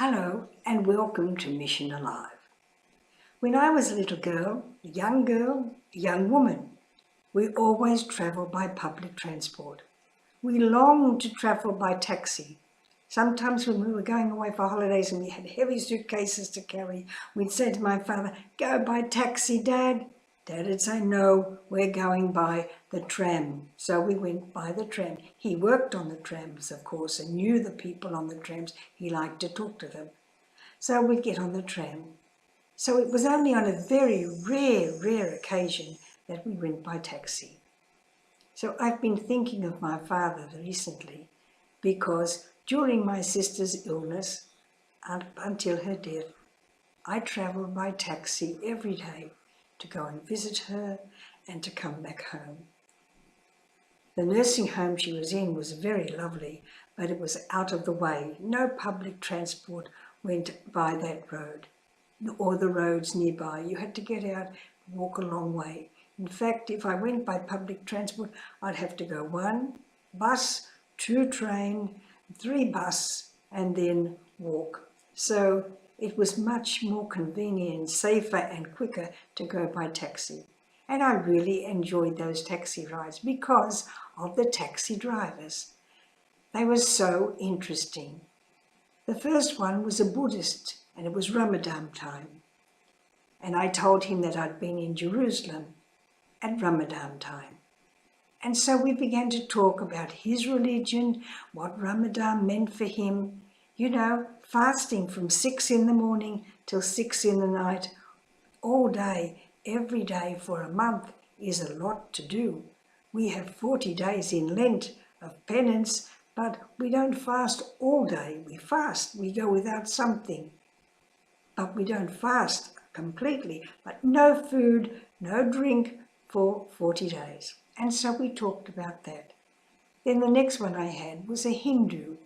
Hello and welcome to Mission Alive. When I was a little girl, a young woman, we always travelled by public transport. We longed to travel by taxi. Sometimes when we were going away for holidays and we had heavy suitcases to carry, we'd say to my father, "Go by taxi, Dad." Dad would say, "No, we're going by the tram." So we went by the tram. He worked on the trams, of course, and knew the people on the trams. He liked to talk to them. So we'd get on the tram. So it was only on a very rare occasion that we went by taxi. So I've been thinking of my father recently because during my sister's illness and until her death, I travelled by taxi every day to go and visit her and to come back home. The nursing home she was in was very lovely, but it was out of the way. No public transport went by that road or the roads nearby. You had to get out and walk a long way. In fact, if I went by public transport, I'd have to go 1 bus, 2 train, 3 bus, and then walk. So it was much more convenient, safer and quicker to go by taxi. And I really enjoyed those taxi rides because of the taxi drivers. They were so interesting. The first one was a Buddhist, and it was Ramadan time. And I told him that I'd been in Jerusalem at Ramadan time. And so we began to talk about his religion, what Ramadan meant for him. You know, fasting from 6 in the morning till 6 in the night, all day, every day for a month is a lot to do. We have 40 days in Lent of penance, but we don't fast all day. We fast, we go without something. But we don't fast completely, but no food, no drink for 40 days. And so we talked about that. Then the next one I had was a Hindu.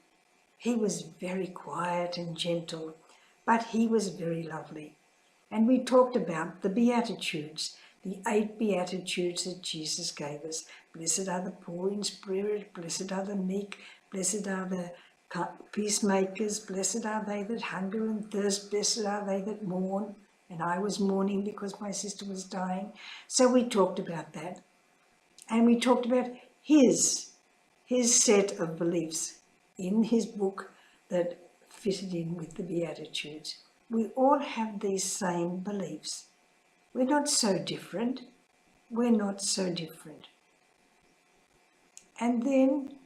He was very quiet and gentle, but he was very lovely. And we talked about the Beatitudes, the 8 Beatitudes that Jesus gave us. Blessed are the poor in spirit, blessed are the meek, blessed are the peacemakers, blessed are they that hunger and thirst, blessed are they that mourn. And I was mourning because my sister was dying. So we talked about that. And we talked about his set of beliefs in his book that fitted in with the Beatitudes. We all have these same beliefs. We're not so different. We're not so different. And then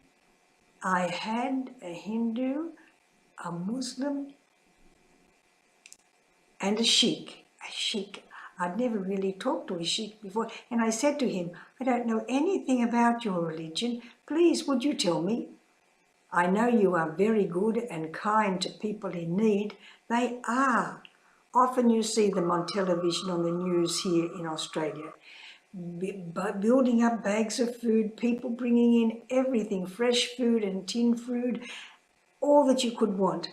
I had a Hindu, a Muslim, and a Sikh. A Sikh. I'd never really talked to a Sikh before. And I said to him, "I don't know anything about your religion. Please, would you tell me? I know you are very good and kind to people in need." They are. Often you see them on television, on the news here in Australia. Building up bags of food, people bringing in everything, fresh food and tin food, all that you could want.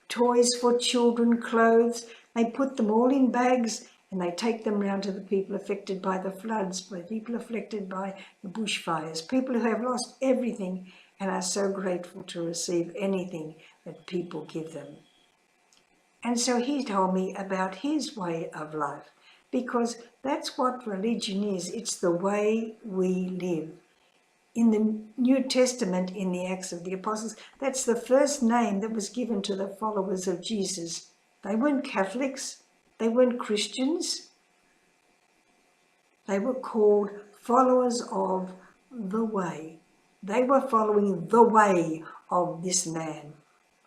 Toys for children, clothes, they put them all in bags and they take them round to the people affected by the floods, by people affected by the bushfires, people who have lost everything and are so grateful to receive anything that people give them. And so he told me about his way of life, because that's what religion is. It's the way we live. In the New Testament, in the Acts of the Apostles, that's the first name that was given to the followers of Jesus. They weren't Catholics. They weren't Christians. They were called followers of the way. They were following the way of this man,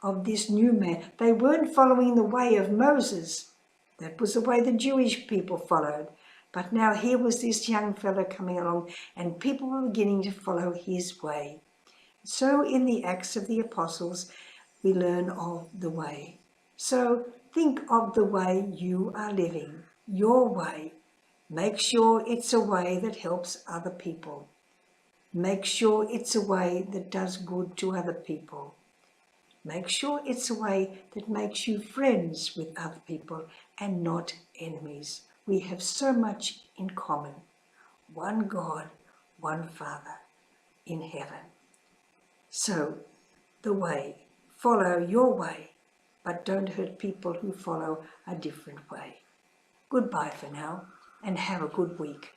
of this new man. They weren't following the way of Moses. That was the way the Jewish people followed. But now here was this young fellow coming along and people were beginning to follow his way. So in the Acts of the Apostles, we learn of the way. So think of the way you are living, your way. Make sure it's a way that helps other people. Make sure it's a way that does good to other people. Make sure it's a way that makes you friends with other people and not enemies. We have so much in common. One God, one Father in heaven. So, the way. Follow your way. but don't hurt people who follow a different way. Goodbye for now, and have a good week.